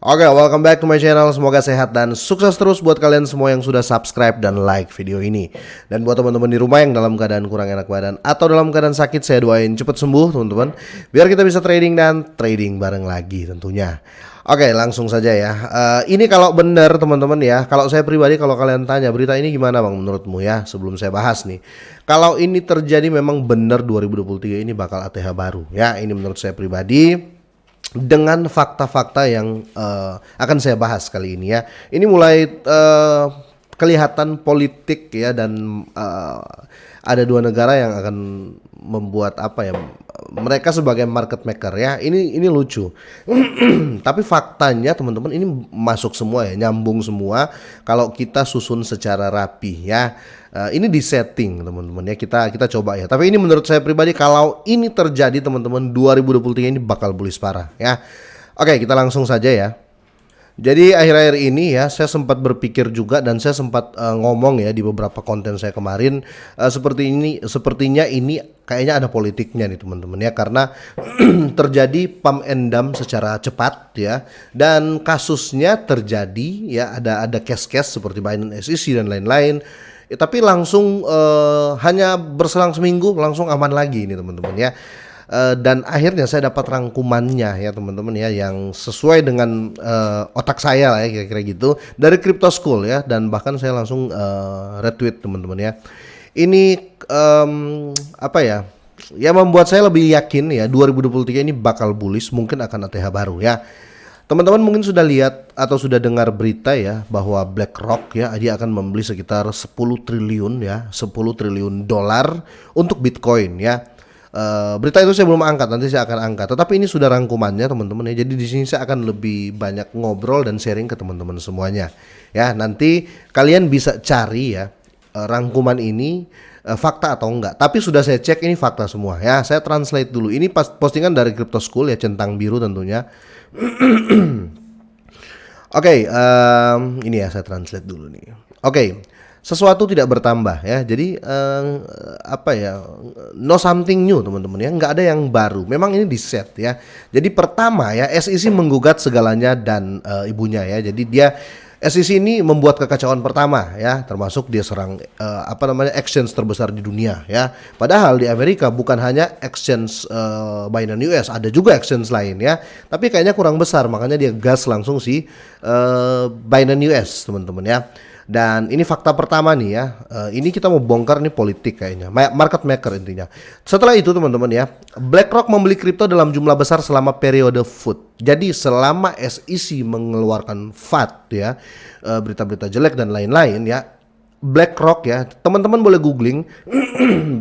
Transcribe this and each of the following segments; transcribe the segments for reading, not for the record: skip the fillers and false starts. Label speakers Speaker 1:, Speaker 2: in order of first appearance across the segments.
Speaker 1: Oke, welcome back to my channel. Semoga sehat dan sukses terus buat kalian semua yang sudah subscribe dan like video ini. Dan buat teman-teman di rumah yang dalam keadaan kurang enak badan atau dalam keadaan sakit, saya doain cepet sembuh teman-teman, biar kita bisa trading dan trading bareng lagi tentunya. Oke, langsung saja ya. Ini kalau benar teman-teman ya, kalau saya pribadi, kalau kalian tanya berita ini gimana bang menurutmu ya, sebelum saya bahas nih. Kalau ini terjadi memang benar 2023 ini bakal ATH baru ya, ini menurut saya pribadi. Dengan fakta-fakta yang akan saya bahas kali ini ya. Ini mulai kelihatan politik ya, dan ada dua negara yang akan membuat apa ya, mereka sebagai market maker ya. Ini lucu. Tapi faktanya teman-teman ini masuk semua ya, nyambung semua kalau kita susun secara rapi ya. Ini di setting teman-teman ya, kita coba ya. Tapi ini menurut saya pribadi, kalau ini terjadi teman-teman, 2023 ini bakal bullish parah ya. Oke, kita langsung saja ya. Jadi akhir-akhir ini ya, saya sempat berpikir juga, dan saya sempat ngomong ya di beberapa konten saya kemarin, sepertinya ini kayaknya ada politiknya nih teman-teman ya, karena terjadi pump and dump secara cepat ya, dan kasusnya terjadi ya, ada case-case seperti Binance SEC dan lain-lain. Ya, tapi langsung hanya berselang seminggu langsung aman lagi ini teman-teman ya. Dan akhirnya saya dapat rangkumannya ya teman-teman ya, yang sesuai dengan otak saya lah ya, kira-kira gitu, dari Crypto School ya, dan bahkan saya langsung retweet teman-teman ya. Ini apa ya, ya membuat saya lebih yakin ya 2023 ini bakal bullish, mungkin akan ATH baru ya. Teman-teman mungkin sudah lihat atau sudah dengar berita ya, bahwa BlackRock ya, dia akan membeli sekitar 10 triliun ya, 10 triliun dolar untuk Bitcoin ya. Berita itu saya belum angkat, nanti saya akan angkat. Tetapi ini sudah rangkumannya teman-teman ya. Jadi di sini saya akan lebih banyak ngobrol dan sharing ke teman-teman semuanya. Ya, nanti kalian bisa cari ya rangkuman ini fakta atau enggak. Tapi sudah saya cek ini fakta semua ya. Saya translate dulu. Ini postingan dari Crypto School ya, centang biru tentunya. Oke, ini ya, saya translate dulu nih. Oke. Sesuatu tidak bertambah ya, jadi apa ya, no something new teman-teman ya, nggak ada yang baru, memang ini di set ya. Jadi pertama ya, SEC menggugat segalanya dan ibunya ya, jadi dia SEC ini membuat kekacauan pertama ya, termasuk dia serang apa namanya, exchange terbesar di dunia ya. Padahal di Amerika bukan hanya exchange Binance US, ada juga exchange lain ya, tapi kayaknya kurang besar, makanya dia gas langsung si Binance US teman-teman ya. Dan ini fakta pertama nih ya, ini kita mau bongkar nih politik kayaknya, market maker intinya. Setelah itu teman-teman ya, BlackRock membeli kripto dalam jumlah besar selama periode FUD. Jadi selama SEC mengeluarkan FAT ya, berita-berita jelek dan lain-lain ya, BlackRock ya, teman-teman boleh googling.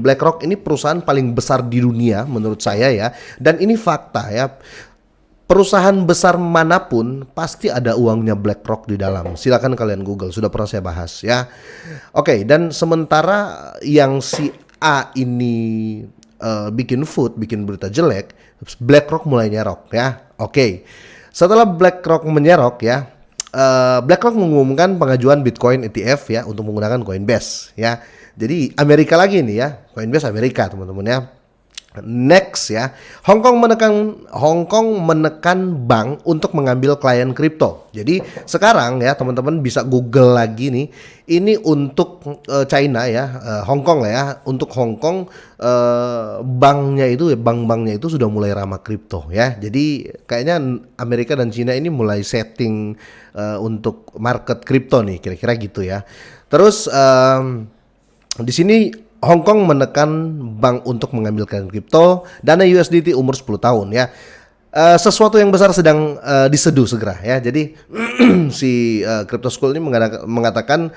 Speaker 1: BlackRock ini perusahaan paling besar di dunia menurut saya ya, dan ini fakta ya. Perusahaan besar manapun pasti ada uangnya BlackRock di dalam. Silakan kalian Google, sudah pernah saya bahas ya. Oke, dan sementara yang si A ini bikin berita jelek, BlackRock mulai nyerok ya. Oke. Setelah BlackRock menyerok ya, BlackRock mengumumkan pengajuan Bitcoin ETF ya untuk menggunakan Coinbase ya. Jadi Amerika lagi nih ya, Coinbase Amerika teman-teman ya. Next ya, Hong Kong menekan bank untuk mengambil klien kripto. Jadi sekarang ya teman-teman bisa Google lagi nih, ini untuk China ya, Hong Kong lah ya. Untuk Hong Kong banknya itu sudah mulai ramah kripto ya. Jadi kayaknya Amerika dan China ini mulai setting untuk market kripto nih, kira-kira gitu ya. Terus di sini Hong Kong menekan bank untuk mengambilkan kripto, dana USDT umur 10 tahun ya. Sesuatu yang besar sedang diseduh segera ya. Jadi si Crypto School ini mengatakan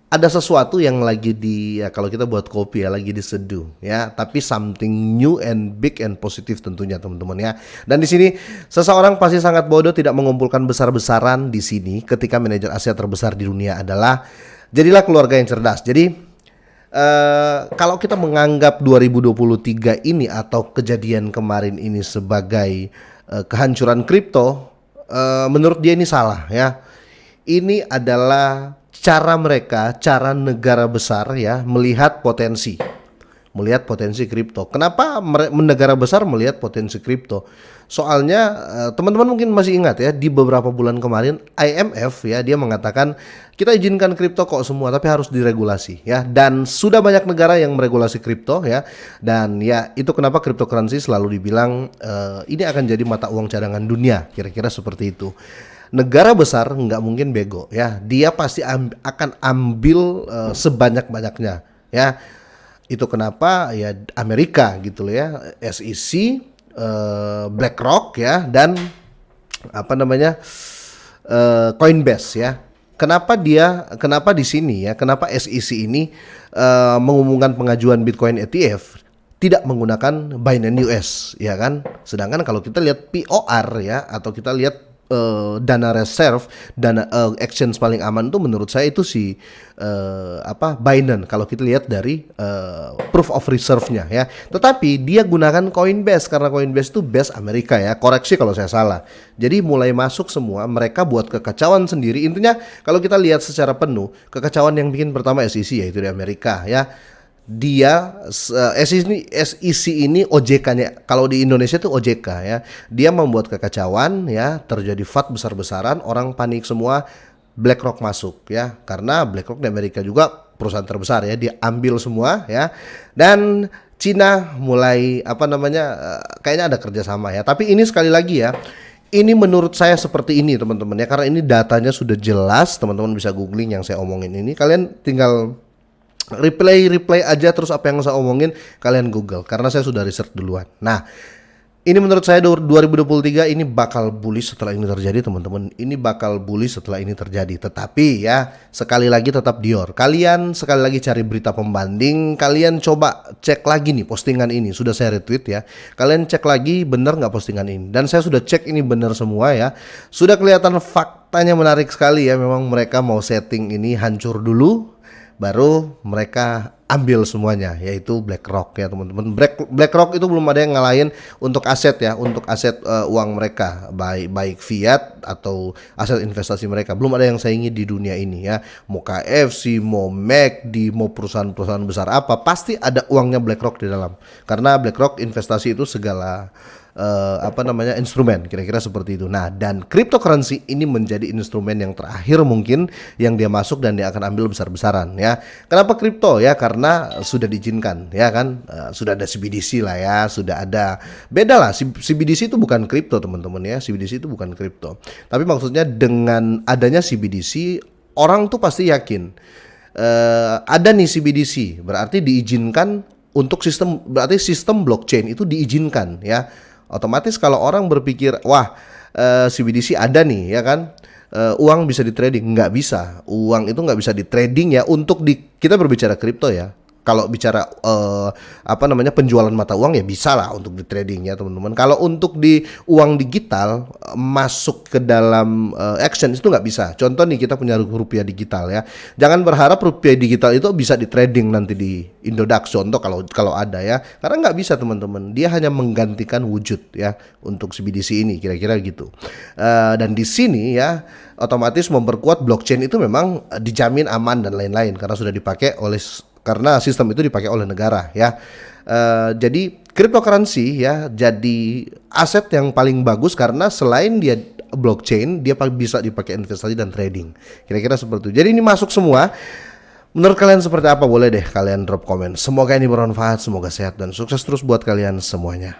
Speaker 1: ada sesuatu yang lagi ya, kalau kita buat kopi ya, lagi diseduh ya, tapi something new and big and positif tentunya teman-teman ya. Dan di sini seseorang pasti sangat bodoh tidak mengumpulkan besar-besaran di sini ketika manajer Asia terbesar di dunia adalah, jadilah keluarga yang cerdas. Jadi kalau kita menganggap 2023 ini atau kejadian kemarin ini sebagai kehancuran kripto, menurut dia ini salah ya. Ini adalah cara negara besar ya melihat potensi. melihat potensi kripto. Kenapa negara besar melihat potensi kripto? Soalnya teman-teman mungkin masih ingat ya, di beberapa bulan kemarin IMF ya, dia mengatakan kita izinkan kripto kok semua, tapi harus diregulasi ya. Dan sudah banyak negara yang meregulasi kripto ya. Dan ya itu kenapa cryptocurrency selalu dibilang ini akan jadi mata uang cadangan dunia, kira-kira seperti itu. Negara besar nggak mungkin bego ya, dia pasti akan ambil sebanyak-banyaknya ya. Itu kenapa ya Amerika gitu loh ya, SEC, BlackRock ya, dan apa namanya Coinbase ya. Kenapa di sini ya, kenapa SEC ini mengumumkan pengajuan Bitcoin ETF tidak menggunakan Binance US ya kan? Sedangkan kalau kita lihat POR ya, atau kita lihat dana reserve, dana exchange paling aman tuh menurut saya itu si Binance kalau kita lihat dari proof of reserve-nya ya. Tetapi dia gunakan Coinbase karena Coinbase itu base Amerika ya. Koreksi kalau saya salah. Jadi mulai masuk semua, mereka buat kekacauan sendiri. Intinya kalau kita lihat secara penuh, kekacauan yang bikin pertama SEC yaitu di Amerika ya. Dia SEC ini OJK-nya, kalau di Indonesia itu OJK ya, dia membuat kekacauan ya, terjadi FUD besar-besaran, orang panik semua, BlackRock masuk ya, karena BlackRock di Amerika juga perusahaan terbesar ya, dia ambil semua ya, dan Cina mulai kayaknya ada kerjasama ya, tapi ini sekali lagi ya, ini menurut saya seperti ini teman-teman ya, karena ini datanya sudah jelas, teman-teman bisa googling yang saya omongin ini, kalian tinggal replay aja terus apa yang saya omongin kalian Google karena saya sudah research duluan. Nah, ini menurut saya 2023 ini bakal bullish setelah ini terjadi teman-teman. Ini bakal bullish setelah ini terjadi. Tetapi ya sekali lagi tetap Dior. Kalian sekali lagi cari berita pembanding. Kalian coba cek lagi nih postingan ini. Sudah saya retweet ya. Kalian cek lagi bener nggak postingan ini. Dan saya sudah cek ini bener semua ya. Sudah kelihatan faktanya menarik sekali ya. Memang mereka mau setting ini hancur dulu, baru mereka ambil semuanya, yaitu BlackRock ya teman-teman. BlackRock itu belum ada yang ngalahin untuk aset ya, untuk aset uang mereka, baik fiat atau aset investasi mereka. Belum ada yang saingi di dunia ini ya. Mau KFC, mau McD, mau perusahaan-perusahaan besar apa, pasti ada uangnya BlackRock di dalam. Karena BlackRock investasi itu segala instrumen, kira-kira seperti itu. Nah, dan cryptocurrency ini menjadi instrumen yang terakhir mungkin yang dia masuk dan dia akan ambil besar-besaran ya. Kenapa kripto ya? Karena sudah diizinkan ya kan, sudah ada CBDC lah ya, sudah ada, beda lah, CBDC itu bukan kripto teman-teman ya, CBDC itu bukan kripto. Tapi maksudnya dengan adanya CBDC, orang tuh pasti yakin ada nih CBDC, berarti diizinkan untuk sistem, berarti sistem blockchain itu diizinkan ya. Otomatis kalau orang berpikir wah CBDC ada nih ya kan, uang bisa di trading, nggak bisa. Uang itu nggak bisa di trading ya, untuk kita berbicara kripto ya. Kalau bicara penjualan mata uang ya bisa lah untuk di trading ya teman-teman. Kalau untuk di uang digital masuk ke dalam exchange itu nggak bisa. Contoh nih, kita punya rupiah digital ya. Jangan berharap rupiah digital itu bisa di trading nanti di Indodax contoh, kalau ada ya. Karena nggak bisa teman-teman. Dia hanya menggantikan wujud ya untuk CBDC ini, kira-kira gitu. Dan di sini ya otomatis memperkuat blockchain itu memang dijamin aman dan lain-lain karena sudah dipakai karena sistem itu dipakai oleh negara ya. Jadi cryptocurrency ya jadi aset yang paling bagus karena selain dia blockchain, dia bisa dipakai investasi dan trading. Kira-kira seperti itu. Jadi ini masuk semua. Menurut kalian seperti apa? Boleh deh kalian drop komen. Semoga ini bermanfaat, semoga sehat dan sukses terus buat kalian semuanya.